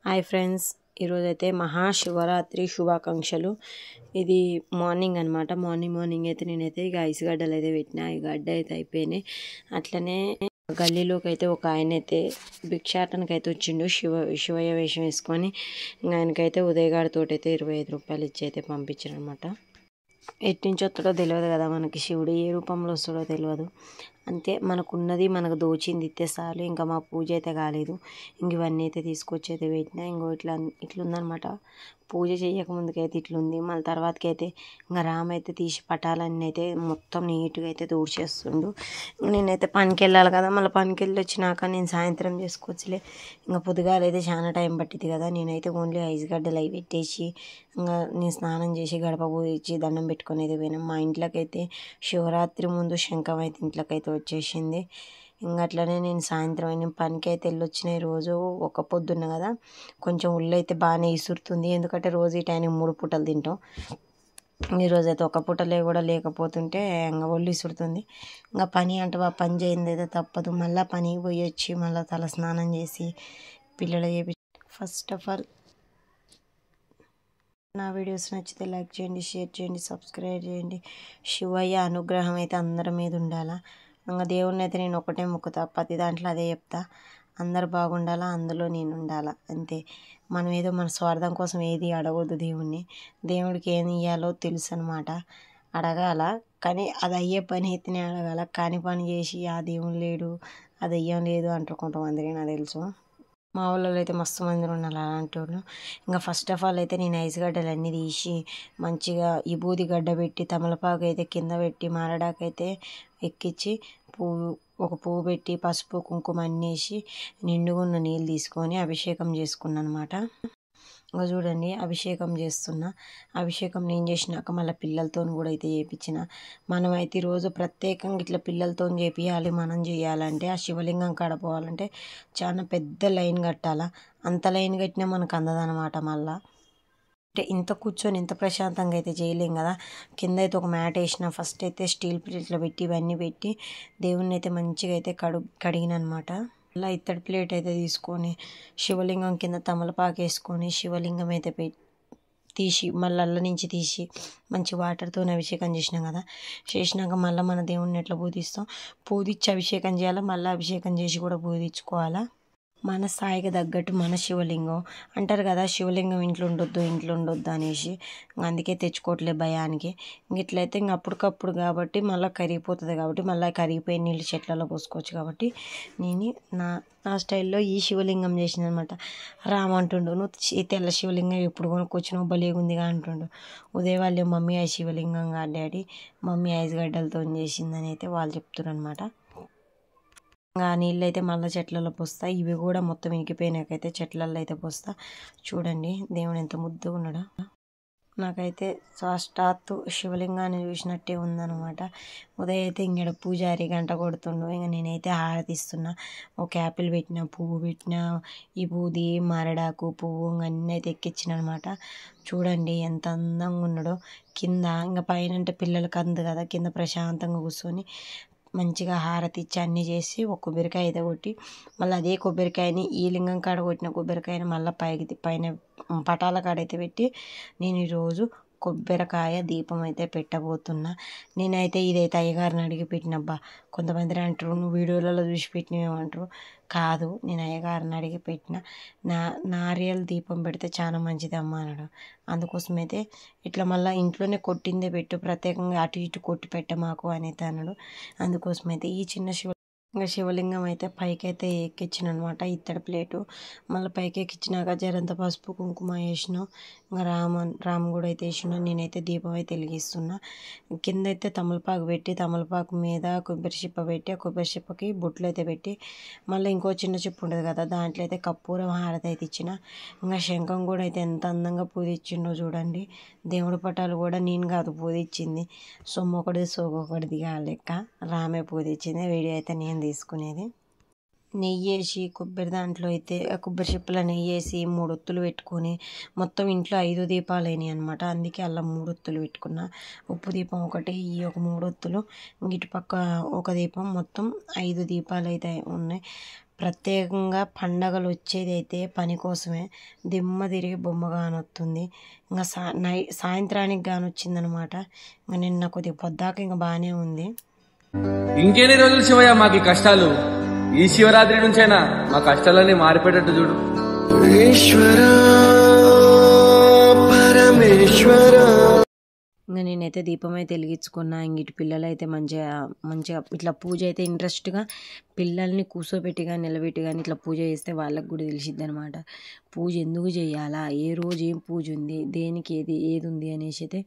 Hi friends, ఈరోజైతే మహాశివరాత్రి శుభాకాంక్షలు. ఇది మార్నింగ్ అనమాట. మార్నింగ్ అయితే నేనైతే ఇక ఐస్ గడ్డలు అయితే పెట్టిన. ఈ గడ్డ అయితే అయిపోయినాయి. అట్లనే గల్లీలోకి అయితే ఒక ఆయన అయితే భిక్షాటనకి అయితే వచ్చిండు. శివయ్య వేషం వేసుకొని ఆయనకైతే ఉదయగాడితో అయితే 25 రూపాయలు ఇచ్చి అయితే పంపించారు అనమాట. ఎట్నుంచి వస్తాడో తెలియదు కదా, మనకి శివుడు ఏ రూపంలో వస్తాడో తెలియదు. అంతే, మనకున్నది మనకు దోచింది ఇస్తే చాలు. ఇంకా మా పూజ అయితే కాలేదు. ఇంక ఇవన్నీ అయితే తీసుకొచ్చి అయితే పెట్టినా. ఇంకో ఇట్లుందనమాట. పూజ చేయకముందుకైతే ఇట్లుంది. మళ్ళీ తర్వాతకి అయితే ఇంకా రామ్ అయితే తీసి పటాలన్నీ అయితే మొత్తం నీట్గా అయితే దూడ్చేస్తుండు. నేనైతే పనికి వెళ్ళాలి కదా, మళ్ళీ పనికి వెళ్ళి వచ్చినాక నేను సాయంత్రం చేసుకోవచ్చులే. ఇంకా పొద్దుగాల అయితే చాలా టైం పట్టింది కదా. నేనైతే ఓన్లీ ఐస్ గడ్డలు అవి పెట్టేసి ఇంకా నేను స్నానం చేసి గడప పూజించి దండం పెట్టుకొని అయితే పోయినాం. మా ఇంట్లోకైతే శివరాత్రి ముందు శంఖం అయితే ఇంట్లోకైతే వచ్చేసింది. ఇంకా అట్లనే నేను సాయంత్రం అయిన పనికి అయితే వెళ్ళొచ్చిన. రోజు ఒక పొద్దున్న కదా, కొంచెం ఉల్లు అయితే బాగానే ఇసురుతుంది. ఎందుకంటే రోజు ఈ టైంకి 3 పూటలు తింటాం. ఈరోజు అయితే ఒక పూటలే కూడా లేకపోతుంటే ఇంకా ఒళ్ళు ఇసురుతుంది. ఇంకా పని అంటే పని చేయింది అయితే తప్పదు. మళ్ళీ పనికి పోయి వచ్చి మళ్ళీ తల స్నానం చేసి పిల్లలు చేపి. ఫస్ట్ ఆఫ్ ఆల్ నా వీడియోస్ నచ్చితే లైక్ చేయండి, షేర్ చేయండి, సబ్స్క్రైబ్ చేయండి. శివయ్య అనుగ్రహం అయితే అందరి మీద ఉండాలా. ఇంకా దేవుడిని అయితే నేను ఒకటే మొక్కుతా, ప్రతి దాంట్లో అదే చెప్తా. అందరు బాగుండాలా, అందులో నేను ఉండాలా, అంతే. మనం ఏదో మన స్వార్థం కోసం ఏది అడగొద్దు దేవుణ్ణి. దేవుడికి ఏమి ఇవ్వాలో తెలుసు అనమాట. అడగాల, కానీ అది అయ్యే పని అయితేనే అడగాల. కాని పని చేసి ఆ దేవుడు లేడు, అది అయ్యం లేదు అంటారు కొంతమందికి, నాకు తెలుసు. మా ఊళ్ళో అయితే మస్తు మంది ఉన్నారు అలాంటి వాళ్ళు. ఇంకా ఫస్ట్ ఆఫ్ ఆల్ అయితే నేను ఐస్ గడ్డలు అన్నీ తీసి మంచిగా ఈ బూది గడ్డ పెట్టి తమలపాకు అయితే కింద పెట్టి మారడాకైతే ఎక్కించి ఒక పువ్వు పెట్టి పసుపు కుంకుమ అన్నీ వేసి నిండుగున్న నీళ్ళు తీసుకొని అభిషేకం చేసుకున్నాను అనమాట. ఇంకా చూడండి, అభిషేకం చేస్తున్నా. అభిషేకం నేను చేసినాక మళ్ళీ పిల్లలతో కూడా అయితే చేయించిన. మనం అయితే ఈరోజు ప్రత్యేకంగా ఇట్లా పిల్లలతో చేపియాలి. మనం చేయాలంటే ఆ శివలింగం కడపోవాలంటే చాలా పెద్ద లైన్ కట్టాలా. అంత లైన్ కట్టినా మనకు అందదనమాట. మళ్ళీ అంటే ఇంత కూర్చొని ఇంత ప్రశాంతంగా అయితే చేయలేం కదా. కింద అయితే ఒక మ్యాట్ వేసిన. ఫస్ట్ అయితే స్టీల్ ప్లేట్లో పెట్టి ఇవన్నీ పెట్టి దేవుణ్ణి అయితే మంచిగా అయితే కడిగిన అనమాట. అలా ఇత్తడి ప్లేట్ అయితే తీసుకొని శివలింగం కింద తమలపాకు వేసుకొని శివలింగం అయితే తీసి మళ్ళీ అల్ల నుంచి తీసి మంచి వాటర్తో అభిషేకం చేసినాం కదా. చేసినాక మళ్ళీ మన దేవుణ్ణి ఎట్లా పూజిస్తాం, పూజించి అభిషేకం చేయాలి. మళ్ళీ అభిషేకం చేసి కూడా పూజించుకోవాలా. మన స్థాయికి తగ్గట్టు మన శివలింగం అంటారు కదా, శివలింగం ఇంట్లో ఉండొద్దు అనేసి. అందుకే తెచ్చుకోవట్లే భయానికి. ఇట్లయితే ఇంక అప్పటికప్పుడు కాబట్టి మళ్ళీ కరిగిపోతుంది కాబట్టి మళ్ళీ కరిగిపోయి నీళ్ళు చెట్లలో పోసుకోవచ్చు కాబట్టి నేను నా స్టైల్లో ఈ శివలింగం చేసిన అనమాట. రామ్ అంటుండు, నువ్వు తెల్ల శివలింగం ఎప్పుడు కొనుక్కొచ్చినావు, భలేగుందిగా అంటుండు. ఉదయం వాళ్ళు మమ్మీ ఆ శివలింగం కాదు డాడీ, మమ్మీ ఐస్ గడ్డలతో చేసిందని అయితే వాళ్ళు చెప్తున్నారు అనమాట. ఇంకా నీళ్ళు అయితే మళ్ళీ చెట్లలో పోస్తా. ఇవి కూడా మొత్తం ఇంకిపోయినాకైతే చెట్లలో అయితే పోస్తా. చూడండి దేవుడు ఎంత ముద్దుగా ఉన్నాడో. నాకైతే సాక్షాత్తు శివలింగాన్ని చూసినట్టే ఉందన్నమాట. ఉదయం అయితే ఇంకడ పూజారి గంట కొడుతుండు. ఇంకా నేనైతే హారతిస్తున్నా. ఒక యాపిల్ పెట్టిన, పువ్వు పెట్టిన, ఈ బూది మారడాకు పువ్వు అన్నీ అయితే ఎక్కించిన అనమాట. చూడండి ఎంత అందంగా ఉన్నాడో. కింద ఇంకా పైన అంటే పిల్లలకి అందు కదా, కింద ప్రశాంతంగా కూర్చొని మంచిగా హారతి ఇచ్చి అన్నీ చేసి ఒక కొబ్బరికాయ అయితే కొట్టి మళ్ళీ అదే కొబ్బరికాయని ఈ లింగం కాడ కొట్టిన కొబ్బరికాయని మళ్ళీ పైన పటాల కాడైతే పెట్టి నేను ఈరోజు కొబ్బరికాయ దీపం అయితే పెట్టబోతున్నా. నేనైతే ఇదైతే అయ్యగారిని అడిగి పెట్టినబ్బా. కొంతమంది అంటారు నువ్వు వీడియోలలో చూసి పెట్టినవేమంటారు. కాదు, నేను అయ్యగారిని అడిగి పెట్టిన. నారియల్ దీపం పెడితే చాలా మంచిది అమ్మ అన్నాడు. అందుకోసమైతే ఇట్లా మళ్ళీ ఇంట్లోనే కొట్టిందే పెట్టు, ప్రత్యేకంగా అటు ఇటు కొట్టి పెట్ట మాకు అనేది అన్నాడు. అందుకోసమైతే ఈ చిన్న ఇంకా శివలింగం అయితే పైకైతే ఎక్కించిన అనమాట, ఇత్తడి ప్లేటు. మళ్ళీ పైకి ఎక్కించినాక జరంత పసుపు కుంకుమ వేసిన. ఇంకా రామ్ కూడా అయితే వేసిన. నేనైతే దీపం అయితే వెలిగిస్తున్నా. కింద అయితే తమలపాకు పెట్టి తమలపాకు మీద కొబ్బరి చిప్ప పెట్టి ఆ కొబ్బరి చిప్పకి బొట్లు అయితే పెట్టి మళ్ళీ ఇంకో చిన్న చిప్పు ఉంటుంది కదా, దాంట్లో అయితే కర్పూరం హారతి అయితే ఇచ్చిన. ఇంకా శంఖం కూడా అయితే ఎంత అందంగా పూజించిండో చూడండి. దేవుడి పటాలు కూడా నేను కాదు పూజించింది, సొమ్మొకటిది సోగొకటిది లెక్క రామే పూజించింది. వీడియో అయితే నేను తీసుకునేది. నెయ్యి వేసి కొబ్బరి దాంట్లో అయితే కొబ్బరి చిప్పల నెయ్యి వేసి 3 ఒత్తులు పెట్టుకొని మొత్తం ఇంట్లో 5 దీపాలు అయినాయి అనమాట. అందుకే అలా 3 ఒత్తులు పెట్టుకున్నా. ఉప్పు దీపం ఒకటి, ఈ ఒక 3 ఒత్తులు, ఇటు పక్క ఒక దీపం, మొత్తం 5 దీపాలు అయితే ఉన్నాయి. ప్రత్యేకంగా పండగలు వచ్చేది అయితే పని కోసమే. దిమ్మ తిరిగి బొమ్మ కానొస్తుంది. ఇంకా సాయంత్రానికి కానొచ్చిందనమాట. ఇంకా నిన్న కొద్దిగా పొద్దాక ఇంకా బాగానే ఉంది. ఇంకెన్ని రోజులు శివయ్య మాకు కష్టాలు? ఈ శివరాత్రి నుంచైనా మా కష్టాలన్నీ మారిపోయేటట్టు చూడు. ఇంకా నేనైతే దీపం అయితే వెలిగించుకున్నా. ఇంగిటి పిల్లలు అయితే మంచిగా మంచిగా ఇట్లా పూజ అయితే ఇంట్రెస్ట్గా పిల్లల్ని కూర్చోబెట్టి కానీ నిలబెట్టి కానీ ఇట్లా పూజ చేస్తే వాళ్ళకి కూడా తెలిసిద్ది అనమాట. పూజ ఎందుకు చేయాలా, ఏ రోజు ఏం పూజ ఉంది, దేనికి ఏది ఉంది అనేసి అయితే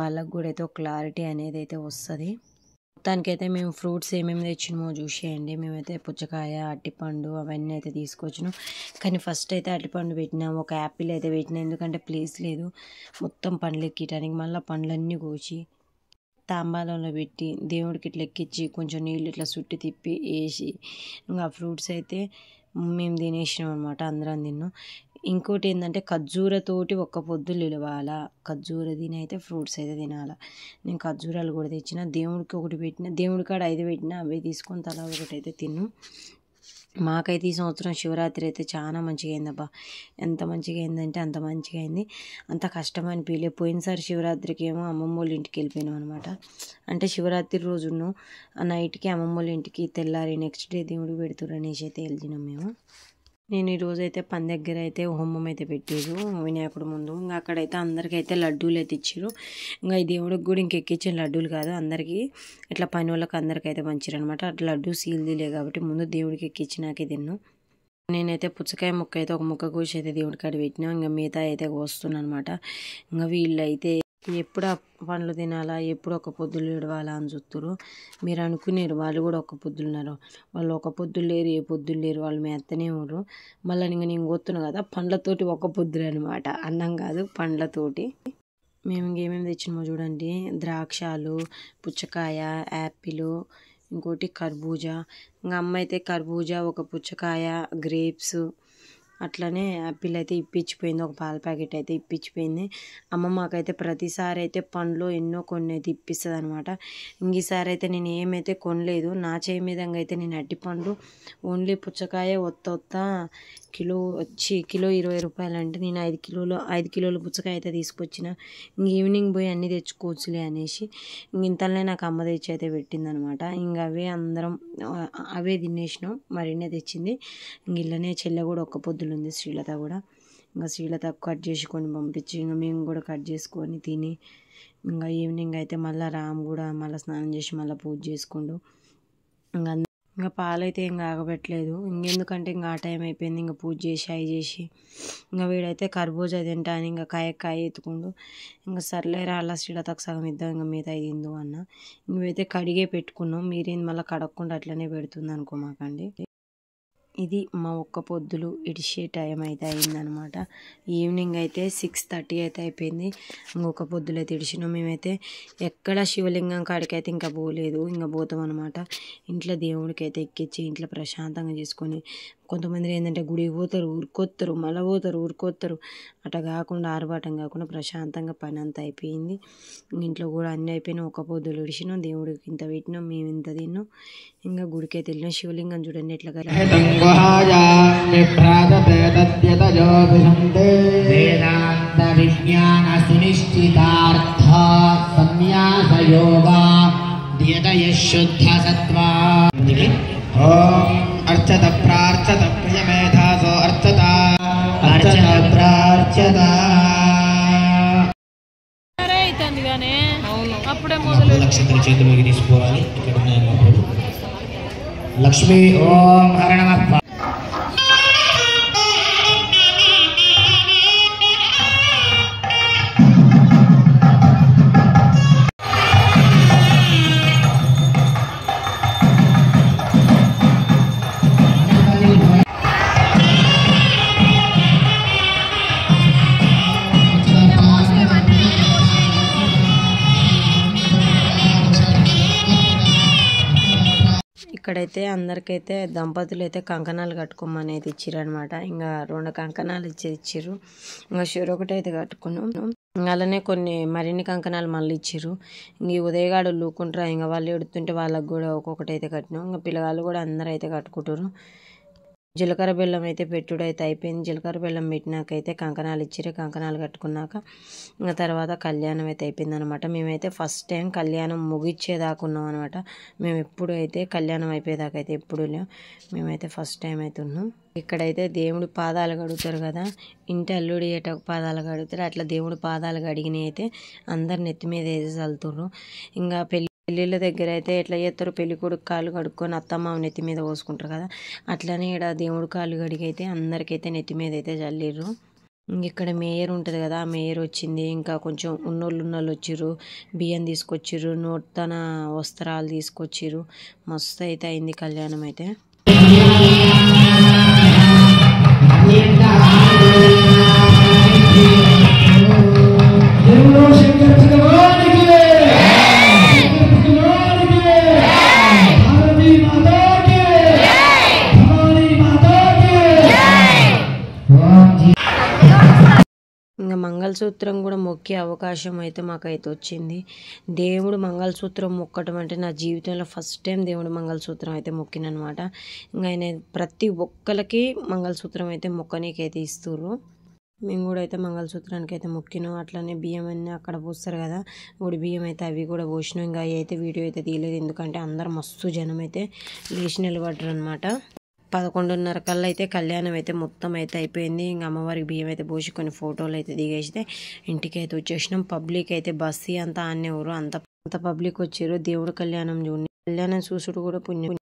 వాళ్ళకు కూడా అయితే ఒక క్లారిటీ అనేది అయితే వస్తుంది. మొత్తానికైతే మేము ఫ్రూట్స్ ఏమేమి తెచ్చినామో చూసేయండి. మేమైతే పుచ్చకాయ, అరటిపండు అవన్నీ అయితే తీసుకొచ్చినాం. కానీ ఫస్ట్ అయితే అరటిపండు పెట్టినాం, ఒక యాపిల్ అయితే పెట్టినా. ఎందుకంటే ప్లేస్ లేదు మొత్తం పండ్లు ఎక్కటానికి. మళ్ళీ పండ్లన్నీ కోసి తాంబాలంలో పెట్టి దేవుడికి ఇట్లా ఎక్కించి కొంచెం నీళ్ళు ఇట్లా చుట్టి తిప్పి వేసి ఇంకా ఫ్రూట్స్ అయితే మేము తినేసినాం అనమాట. అందరం తిన్నాం. ఇంకోటి ఏంటంటే ఖర్జూరతోటి ఒక్క పొద్దులు నిలవాలా. ఖర్జూర తిని అయితే ఫ్రూట్స్ అయితే తినాలా. నేను ఖర్జూరాలు కూడా తెచ్చిన. దేవుడికి ఒకటి పెట్టిన, దేవుడి కాడ 5 పెట్టిన. అవే తీసుకొని తలా ఒకటి అయితే తిన్నాం. మాకైతే ఈ సంవత్సరం శివరాత్రి అయితే చాలా మంచిగా అయిందబ్బా. ఎంత మంచిగా అయిందంటే అంత మంచిగా అయింది. అంత కష్టం అనిపించలే. పోయినసారి శివరాత్రికి ఏమో అమ్మమ్మ వాళ్ళ ఇంటికి వెళ్ళిపోయినాం అనమాట. అంటే శివరాత్రి రోజును ఆ నైట్కి అమ్మమ్మ వాళ్ళ ఇంటికి, తెల్లారి నెక్స్ట్ డే దేవుడికి పెడుతురు అనేసి అయితే వెళ్తున్నాం మేము. నేను ఈరోజైతే పని దగ్గర అయితే హోమం అయితే పెట్టారు వినాయకుడు ముందు. ఇంకా అక్కడైతే అందరికైతే లడ్డూలు అయితే ఇచ్చారు. ఇంకా ఈ దేవుడికి కూడా ఇంకెక్కించిన లడ్డూలు కాదు, అందరికీ ఇట్లా పని వాళ్ళకి అందరికైతే పంచారు అనమాట. అట్లా లడ్డూ సీల్దిలే కాబట్టి ముందు దేవుడికి ఎక్కించినాకే తిన్నాను. నేనైతే పుచ్చకాయ ముక్క అయితే ఒక ముక్క కోసి అయితే దేవుడి కాడ పెట్టినా. ఇంకా మిగతా అయితే కోస్తున్నాను అనమాట. ఇంకా వీళ్ళైతే ఎప్పుడు ఆ పండ్లు తినాలా, ఎప్పుడు ఒక పొద్దులు విడవాలా అని చూస్తున్నారు. మీరు అనుకునేరు వాళ్ళు కూడా ఒక పొద్దులు ఉన్నారు. వాళ్ళు ఒక పొద్దులు లేరు, ఏ పొద్దులు లేరు, వాళ్ళు మెత్తనే ఉన్నారు. మళ్ళీ ఇంకా నేను కోతున్నా కదా పండ్లతోటి ఒక పొద్దులు అనమాట. అన్నం కాదు, పండ్లతోటి. మేము ఇంకేమేమి తెచ్చినామో చూడండి. ద్రాక్షాలు, పుచ్చకాయ, యాపిల్, ఇంకోటి కర్బూజా. ఇంకా అమ్మ అయితే కర్బూజా, ఒక పుచ్చకాయ, గ్రేప్స్, అట్లనే యాపిల్ అయితే ఇప్పించిపోయింది. ఒక పాల ప్యాకెట్ అయితే ఇప్పించిపోయింది. అమ్మ మాకైతే ప్రతిసారి అయితే పండ్లు ఎన్నో కొన్ని అయితే ఇప్పిస్తుంది అనమాట. ఇంకీసారి అయితే నేను ఏమైతే కొనలేదు. నా చేయి మీదంగా అయితే నేను అరటిపండు ఓన్లీ పుచ్చకాయ ఒత్త కిలో వచ్చి కిలో 20 రూపాయలు. అంటే నేను 5 కిలోల పుచ్చకాయ అయితే తీసుకొచ్చిన. ఇంక ఈవినింగ్ పోయి అన్నీ తెచ్చుకోవచ్చులే అనేసి ఇంతలోనే నాకు అమ్మ తెచ్చి అయితే పెట్టింది అనమాట. ఇంక అవే తినేసినాం. మరిన్నే తెచ్చింది. ఇంక ఇళ్ళనే చెల్లె కూడా ఒక్క పొద్దులు ఉంది, శ్రీలత కూడా. ఇంకా శ్రీలత కట్ చేసుకొని పంపించి ఇంకా మేము కూడా కట్ చేసుకొని తిని ఇంకా ఈవినింగ్ అయితే మళ్ళీ రామ్ కూడా మళ్ళీ స్నానం చేసి మళ్ళీ పూజ చేసుకుంటూ ఇంకా పాలైతే ఇంకా ఆగబెట్టలేదు. ఇంకెందుకంటే ఇంకా ఆ టైం అయిపోయింది. ఇంకా పూజ చేసి అవి చేసి ఇంకా వీడైతే కర్బూజా తింటా అని ఇంకా కాయ ఎత్తుకుండు. ఇంకా సర్లేరా అలా శ్రీలతకు సగం ఇద్దాం, ఇంకా మిగతా అయిందు అన్న. ఇంకైతే కడిగే పెట్టుకున్నాం. మీరేంది మళ్ళీ కడగకుండా అట్లనే పెడుతుంది అనుకోమాకండి. ఇది మా ఒక్క పొద్దులు ఇడిచే టైం అయితే అయిందనమాట. ఈవినింగ్ అయితే 6:30 అయితే అయిపోయింది. ఇంకొక పొద్దులు అయితే ఇడిచినాం. మేమైతే ఎక్కడ శివలింగం కాడికైతే ఇంకా పోలేదు. ఇంకా పోతాం అనమాట. ఇంట్లో దేవుడికి అయితే ఎక్కించి ఇంట్లో ప్రశాంతంగా చేసుకొని, కొంతమంది ఏంటంటే గుడికి పోతారు, ఊరుకొస్తారు, మళ్ళీ పోతారు, ఊరుకొస్తారు. అట్లా కాకుండా ఆర్భాటం కాకుండా ప్రశాంతంగా పని అంతా అయిపోయింది. ఇంట్లో కూడా అన్నీ అయిపోయినాయి. ఒక పొద్దులు ఇడిచినాం, దేవుడికి ఇంత పెట్టినాం, మేము ఇంత తిన్నాం. ఇంకా గుడికి అయితే వెళ్ళినాం. శివలింగం చూడండి ఎట్లా అర్చత ప్రార్చత ప్రియమేధాసో అర్చత అర్చత ప్రార్చత. నక్షత్రం చేతిలోకి తీసుకోవాలి. ఇక్కడ ఉన్నాయి లక్ష్మీ. ఓం హర నమః. ఇక్కడైతే అందరికైతే దంపతులు అయితే కంకణాలు కట్టుకోమని అయితే ఇచ్చిరనమాట. ఇంకా 2 కంకణాలు ఇచ్చిర్రు. ఇంకా షూరొకటి అయితే కట్టుకున్నాం. అలానే మరిన్ని కంకణాలు మళ్ళీ ఇచ్చిర్రు. ఇంక ఈ ఉదయగాడు లూకుంటారా, ఇంకా వాళ్ళు ఎడుతుంటే వాళ్ళకి కూడా ఒక్కొక్కటి అయితే కట్టినాం. ఇంకా పిల్లగాళ్ళు కూడా అందరూ అయితే కట్టుకుంటారు. జీలకర్ర బెల్లం అయితే పెట్టుడైతే అయిపోయింది. జీలకర్ర బెల్లం పెట్టినాకైతే కంకణాలు ఇచ్చిర్రు. కంకణాలు కట్టుకున్నాక ఇంకా తర్వాత కళ్యాణం అయితే అయిపోయింది అనమాట. మేమైతే ఫస్ట్ టైం కళ్యాణం ముగిచ్చేదాకా ఉన్నాం అనమాట. మేము ఎప్పుడు అయితే కళ్యాణం అయిపోయేదాకా అయితే ఎప్పుడు లేవు. మేమైతే ఫస్ట్ టైం అయితే ఉన్నాం. ఇక్కడైతే దేవుడి పాదాలు కడుగుతారు కదా, ఇంటి అల్లుడి ఏట పాదాలు కడుగుతారు, అట్లా దేవుడి పాదాలు కడిగినవి అయితే అందరు నెత్తి మీద వేసి చల్లుతుర్రు. ఇంకా పెళ్ళిళ్ళ దగ్గర అయితే ఎట్లా చేస్తారు, పెళ్లి కొడుకు కాళ్ళు కడుక్కొని అత్తమ్మ నెత్తి మీద పోసుకుంటారు కదా, అట్లనే ఇక్కడ దేవుడి కాళ్ళు కడిగి అయితే అందరికైతే నెత్తి మీద అయితే చల్లిర్రు. ఇక్కడ మేయర్ ఉంటుంది కదా, ఆ మేయర్ వచ్చింది. ఇంకా కొంచెం ఉన్నోళ్ళు వచ్చిర్రు, బియ్యం తీసుకొచ్చిర్రు, నూతన వస్త్రాలు తీసుకొచ్చిర్రు. మస్తు అయితే అయింది కళ్యాణం అయితే. ఇంకా మంగళసూత్రం కూడా మొక్కే అవకాశం అయితే మాకైతే వచ్చింది. దేవుడు మంగళసూత్రం మొక్కటం అంటే నా జీవితంలో ఫస్ట్ టైం దేవుడు మంగళసూత్రం అయితే మొక్కిననమాట. ఇంకా ఆయన ప్రతి ఒక్కరికి మంగళసూత్రం అయితే మొక్కనీకైతే ఇస్తుర్రు. మేము కూడా అయితే మంగళసూత్రానికి అయితే మొక్కినాం. అట్లనే బియ్యం అన్నీ అక్కడ పోస్తారు కదా, ఉడి బియ్యం అయితే అవి కూడా పోసినాం. ఇంకా అవి అయితే వీడియో అయితే తీయలేదు, ఎందుకంటే అందరు మస్తు జనం అయితే లేచి నిలబడ్డారు అనమాట. 11:30 కల్లా అయితే కళ్యాణం అయితే మొత్తం అయితే అయిపోయింది. ఇంకా అమ్మవారికి బియ్యం అయితే పోసి కొన్ని ఫోటోలు అయితే దిగేస్తే ఇంటికి అయితే వచ్చేసినాం. పబ్లిక్ అయితే బస్సు అంతా ఆనే ఊరు అంత పబ్లిక్ వచ్చారు. దేవుడు కళ్యాణం చూడండి, కళ్యాణం చూసుడు కూడా పుణ్యం.